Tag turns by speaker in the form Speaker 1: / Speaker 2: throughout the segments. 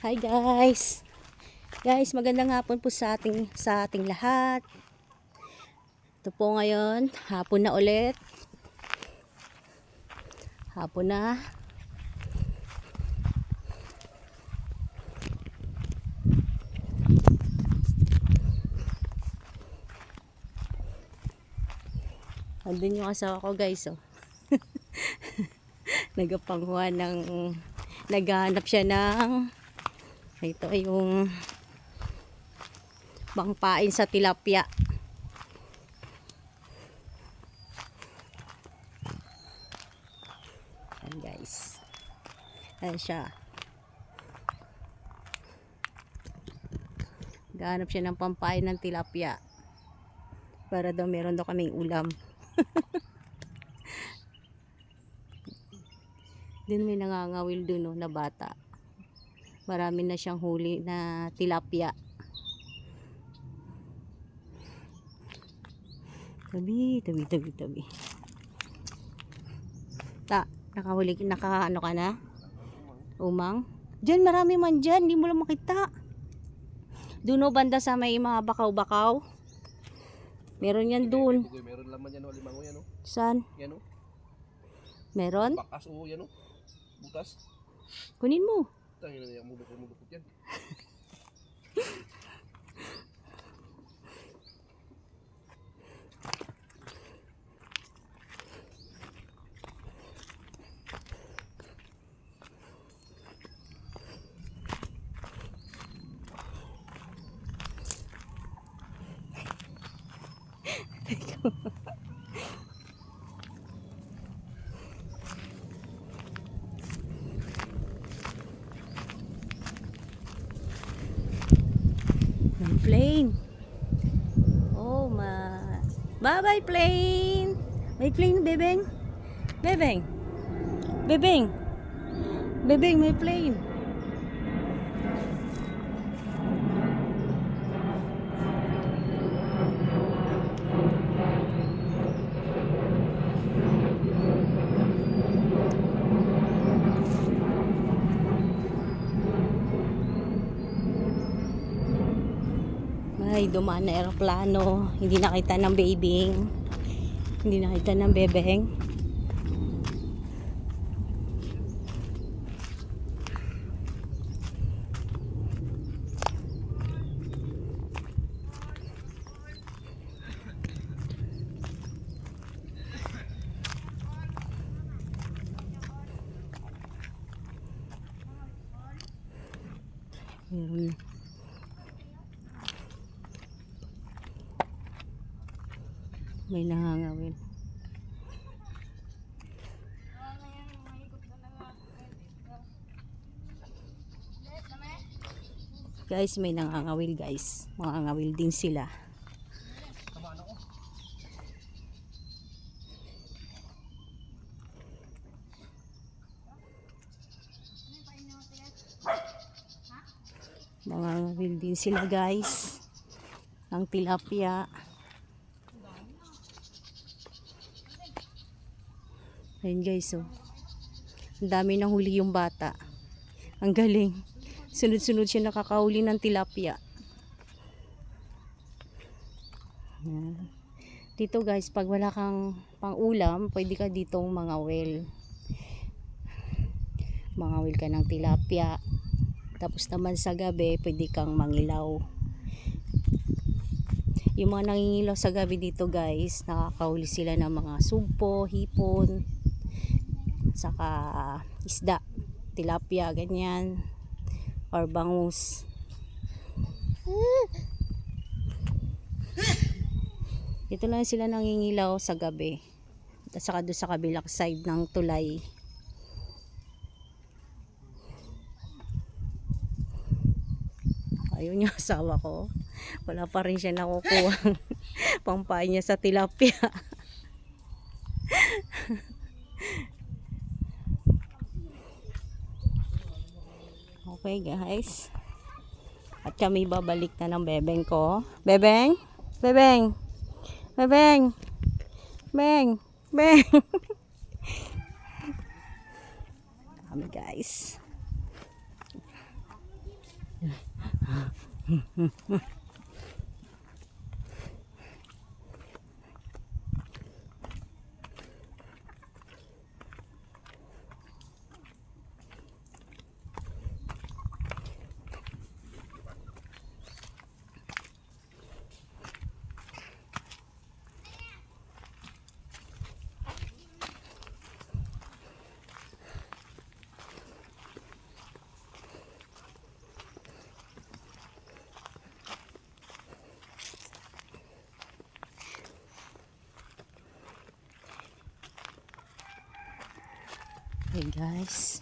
Speaker 1: Hi guys. Guys, magandang hapon po sa ating lahat. Ito po ngayon, hapon na ulit. Hapon na. Andun yung asawa ko guys, oh. Nagapanghuan ng naghahanap siya ng ito yung pangpain sa tilapia. Ayan guys. Ayan siya. Naghahanap siya ng pampain ng tilapia. Para daw meron daw kaming ulam. Din may nangangawil dun, oh, na bata. Marami na siyang huli na tilapia. Tabi. Nakahuli, ano ka na? Umang? Diyan, marami man dyan. Hindi mo lang makita. Doon, oh, banda sa may mga bakaw-bakaw. Meron yan dun.
Speaker 2: Meron laman yan, limango yan, oh.
Speaker 1: Saan?
Speaker 2: Yan, oh.
Speaker 1: Meron?
Speaker 2: Bakas, oh, yan, oh. Butas.
Speaker 1: Kunin mo.
Speaker 2: Tangina na yan, mudukot yan.
Speaker 1: May plane. Oh my. Bye-bye plane. May plane, bebeng. Bebeng. Bebeng. Bebeng, may plane. Ay, dumaan na eroplano. Hindi nakita ng bebeng. Hindi nakita ng bebeng. Meron. May nangangawin. Guys, may nangangawil guys. Mangangawil din sila. Mangangawil din sila guys. Ang tilapia. Ayun guys, oh. Ang dami nang huli yung bata. Ang galing. Sunod-sunod siya nakakahuli ng tilapia. Ayan. Dito guys, pag wala kang pang-ulam, pwede ka ditong mangawil. Mangawil ka ng tilapia. Tapos naman sa gabi, pwede kang mangilaw. Yung mga nangingilaw sa gabi dito guys, nakakahuli sila ng mga sugpo, hipon, saka isda, tilapia, ganyan, or bangus. Ito lang sila nangingilaw sa gabi. At saka doon sa kabilang side ng tulay. Ayun yung asawa ko. Wala pa rin siya nakukuha. Pampain niya sa tilapia. Okay guys. At kami babalik na ng bebeng ko. Bebeng? Bebeng? Bebeng? Beng? Beng? Kami guys. Hey guys.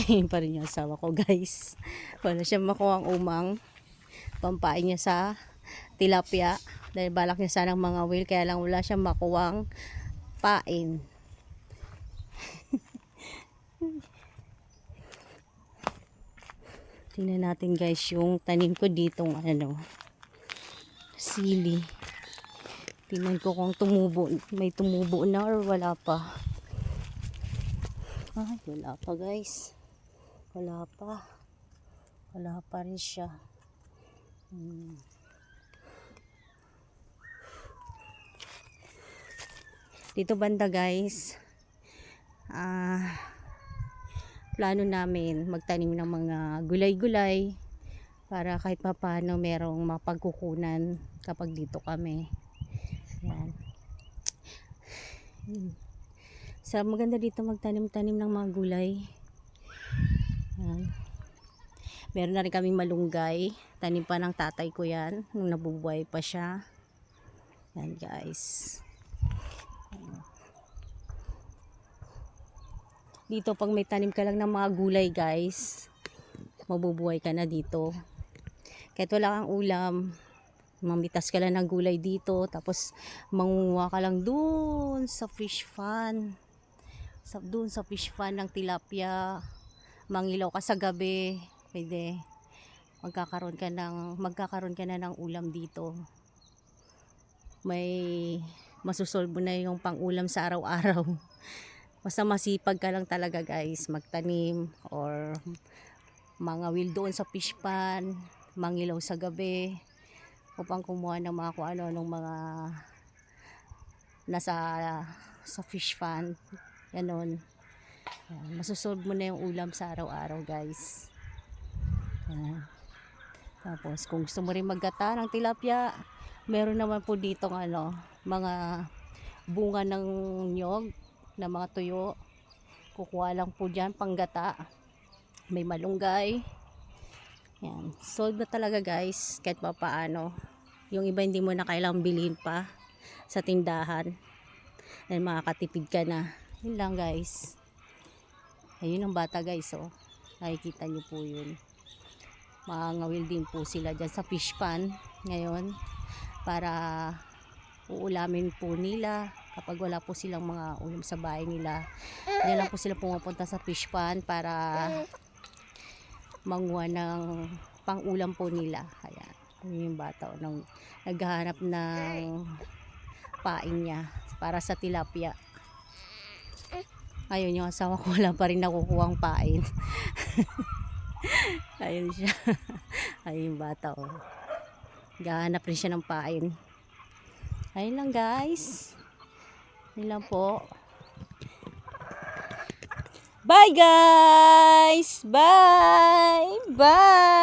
Speaker 1: Ayun pa rin yung asawa ko guys. Wala siyang makuha ang umang. Pampain niya sa tilapia. Dahil balak niya sanang mga whale. Kaya lang wala siyang makuwang pain. Tingnan natin guys yung tanim ko ditong sili. Tingnan ko kung tumubo. May tumubo na or wala pa. Ay, wala pa guys. Wala pa. Wala pa rin siya. Dito banda guys. Plano namin magtanim ng mga gulay-gulay para kahit papaano merong mapagkukunan kapag dito kami. Yan. Sa maganda dito magtanim-tanim ng mga gulay. Yan. Meron na rin kaming malunggay. Tanim pa ng tatay ko yan nung nabubuhay pa siya. Yan guys. Dito pag may tanim ka lang ng mga gulay guys, mabubuhay ka na dito. Kahit wala kang ulam, mamitas ka lang ng gulay dito, tapos mangunguha ka lang dun sa fish pan. Dun sa fish pan ng tilapia. Mangilaw ka sa gabi, pwede. Magkakaroon ka na ng ulam dito. May masusolve mo na yung pang-ulam sa araw-araw. Basta masipag ka lang talaga guys, magtanim or mga will doon sa fish pan, mangilaw sa gabi upang kumuha ng mga kung ano ng mga nasa sa fish pan. Ganon. Masusolve mo na yung ulam sa araw-araw guys. Tapos kung gusto mo rin maggata ng tilapia, meron naman po dito mga bunga ng nyog na mga tuyo. Kukuha lang po dyan panggata. May malunggay. Yan. Solve na talaga guys kahit pa paano. Yung iba hindi mo na kailangang bilhin pa sa tindahan. Dahil makakatipid ka na. Yun lang guys. Ayun ang bata guys oh. Nakikita nyo po yun. Mangawil din po sila dyan sa fish pan ngayon para uulamin po nila kapag wala po silang mga ulam sa bahay nila. Diyan lang po sila pumupunta sa fish pan para manguha ng pang-ulam po nila. Ayan. Yung bata naghahanap ng pain niya para sa tilapia. Ayun yung asawa ko, wala pa rin nakukuhang pain. Ayun siya. Ayun yung bata oh. Gahanap rin siya ng pain. Ayun lang guys. Ayun lang po. Bye guys! Bye! Bye!